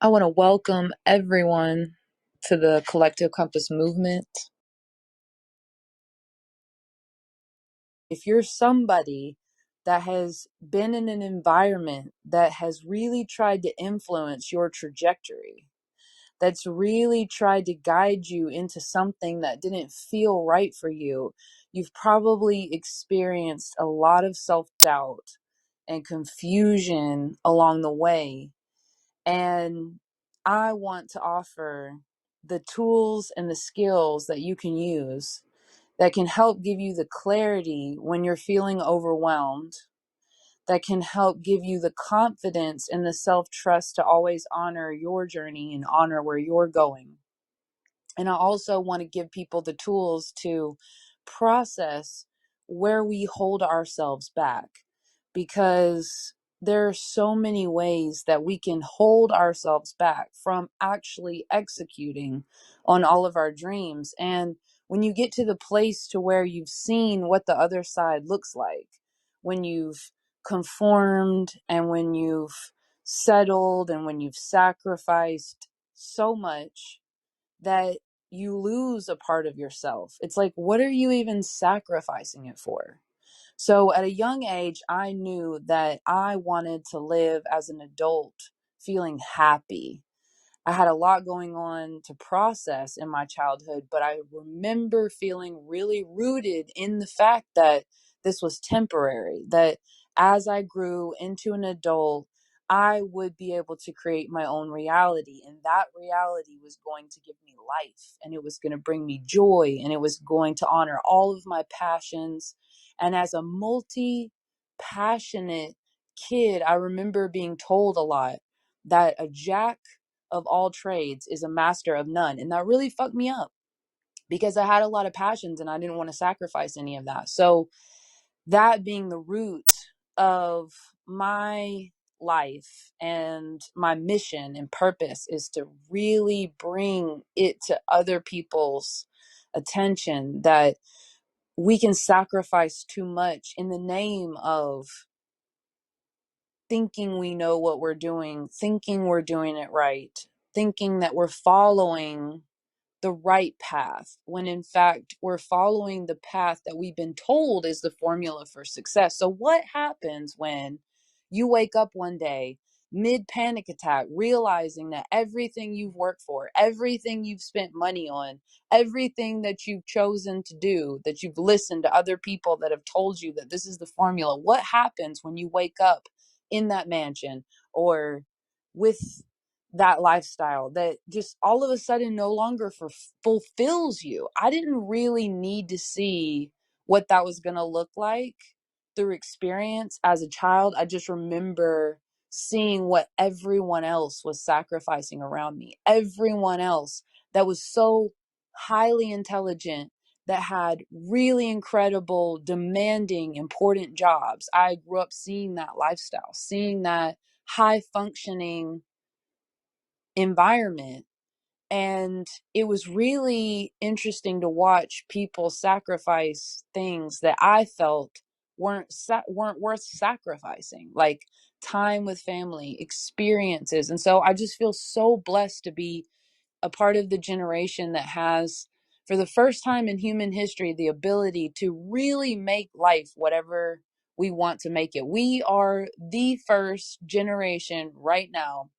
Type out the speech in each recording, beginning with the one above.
I want to welcome everyone to the Collective Compass Movement. If you're somebody that has been in an environment that has really tried to influence your trajectory, that's really tried to guide you into something that didn't feel right for you, you've probably experienced a lot of self-doubt and confusion along the way. And I want to offer the tools and the skills that you can use that can help give you the clarity when you're feeling overwhelmed, that can help give you the confidence and the self-trust to always honor your journey and honor where you're going. And I also want to give people the tools to process where we hold ourselves back, because there are so many ways that we can hold ourselves back from actually executing on all of our dreams. And when you get to the place to where you've seen what the other side looks like, when you've conformed and when you've settled and when you've sacrificed so much that you lose a part of yourself. It's like, what are you even sacrificing it for? So at a young age, I knew that I wanted to live as an adult feeling happy. I had a lot going on to process in my childhood, but I remember feeling really rooted in the fact that this was temporary, that as I grew into an adult, I would be able to create my own reality. And that reality was going to give me life, and it was going to bring me joy, and it was going to honor all of my passions. And as a multi-passionate kid, I remember being told a lot that a jack of all trades is a master of none. And that really fucked me up because I had a lot of passions and I didn't want to sacrifice any of that. So that being the root of my life and my mission and purpose is to really bring it to other people's attention that we can sacrifice too much in the name of thinking we know what we're doing, thinking we're doing it right, thinking that we're following the right path, when in fact we're following the path that we've been told is the formula for success. So what happens when you wake up one day mid panic attack, realizing that everything you've worked for, everything you've spent money on, everything that you've chosen to do, that you've listened to other people that have told you that this is the formula? What happens when you wake up in that mansion or with that lifestyle that just all of a sudden no longer fulfills you? I didn't really need to see what that was going to look like through experience as a child. I just remember seeing what everyone else was sacrificing around me. Everyone else that was so highly intelligent, that had really incredible, demanding, important jobs. I grew up seeing that lifestyle, seeing that high functioning environment. And it was really interesting to watch people sacrifice things that I felt weren't worth sacrificing, like time with family, experiences. And so I just feel so blessed to be a part of the generation that has, for the first time in human history, the ability to really make life whatever we want to make it. We are the first generation right now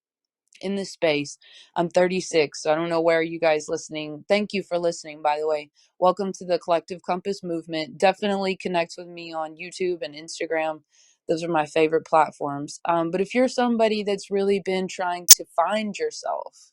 in this space. I'm 36, so I don't know where you guys listening. Thank you for listening, by the way. Welcome to the Collective Compass Movement. Definitely connect with me on YouTube and Instagram. Those are my favorite platforms. But if you're somebody that's really been trying to find yourself,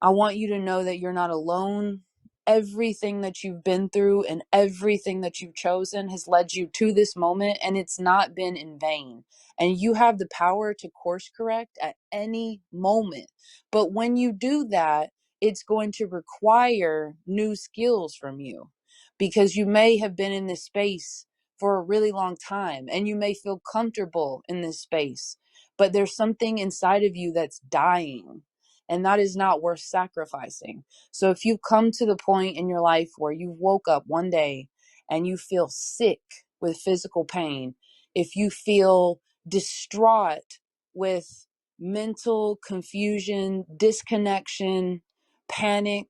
I want you to know that you're not alone. Everything that you've been through and everything that you've chosen has led you to this moment, and it's not been in vain. And you have the power to course correct at any moment. But when you do that, it's going to require new skills from you, because you may have been in this space for a really long time and you may feel comfortable in this space, but there's something inside of you that's dying, and that is not worth sacrificing. So if you've come to the point in your life where you woke up one day and you feel sick with physical pain, if you feel distraught with mental confusion, disconnection, panic,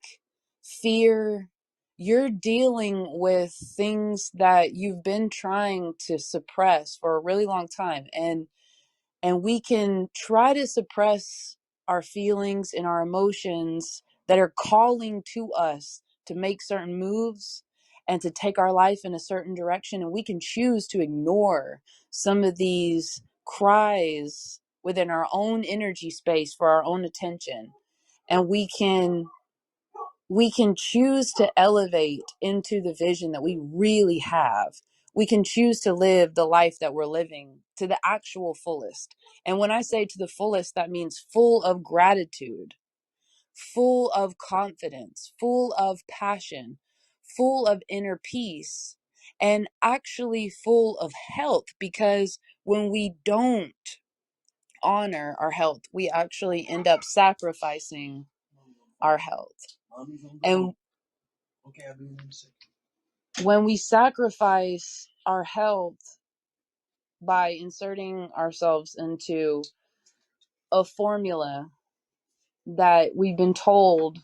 fear. You're dealing with things that you've been trying to suppress for a really long time. And we can try to suppress our feelings and our emotions that are calling to us to make certain moves and to take our life in a certain direction. And we can choose to ignore some of these cries within our own energy space for our own attention. And we can choose to elevate into the vision that we really have. We can choose to live the life that we're living to the actual fullest. And when I say to the fullest, that means full of gratitude, full of confidence, full of passion, full of inner peace, and actually full of health. Because when we don't honor our health, we actually end up sacrificing our health. And when we sacrifice our health by inserting ourselves into a formula that we've been told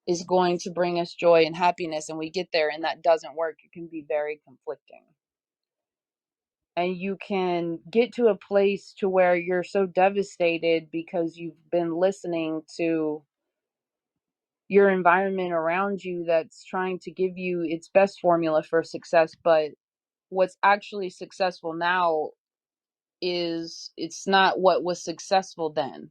is going to bring us joy and happiness, and we get there and that doesn't work, it can be very conflicting. And you can get to a place to where you're so devastated because you've been listening to your environment around you that's trying to give you its best formula for success, but what's actually successful now it's not what was successful then.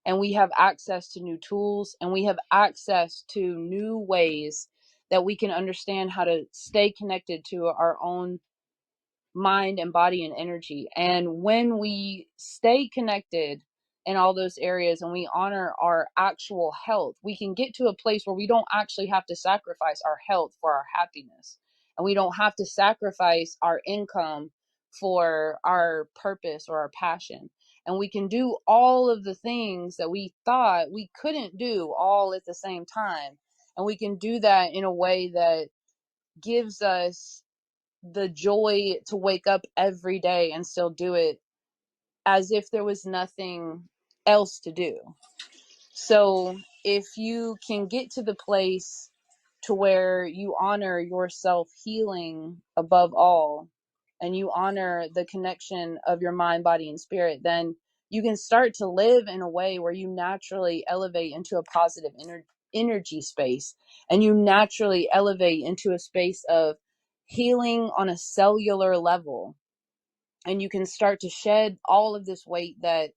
And we have access to new tools, and we have access to new ways that we can understand how to stay connected to our own mind and body and energy. And when we stay connected in all those areas and we honor our actual health, we can get to a place where we don't actually have to sacrifice our health for our happiness. And we don't have to sacrifice our income for our purpose or our passion. And we can do all of the things that we thought we couldn't do all at the same time. And we can do that in a way that gives us the joy to wake up every day and still do it as if there was nothing else to do. So if you can get to the place to where you honor your self healing above all, and you honor the connection of your mind, body, and spirit, then you can start to live in a way where you naturally elevate into a positive energy space, and you naturally elevate into a space of healing on a cellular level. And you can start to shed all of this weight that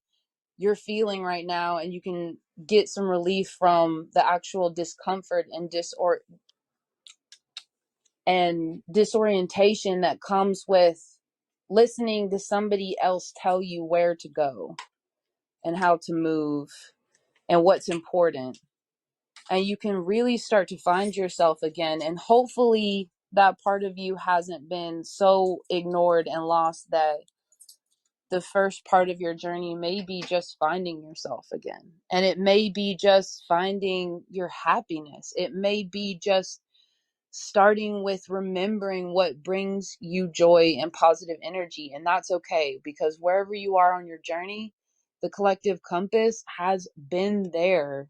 you're feeling right now, and you can get some relief from the actual discomfort and disorientation that comes with listening to somebody else tell you where to go and how to move and what's important. And you can really start to find yourself again. And hopefully that part of you hasn't been so ignored and lost that the first part of your journey may be just finding yourself again. And it may be just finding your happiness. It may be just starting with remembering what brings you joy and positive energy. And that's okay, because wherever you are on your journey, the collective compass has been there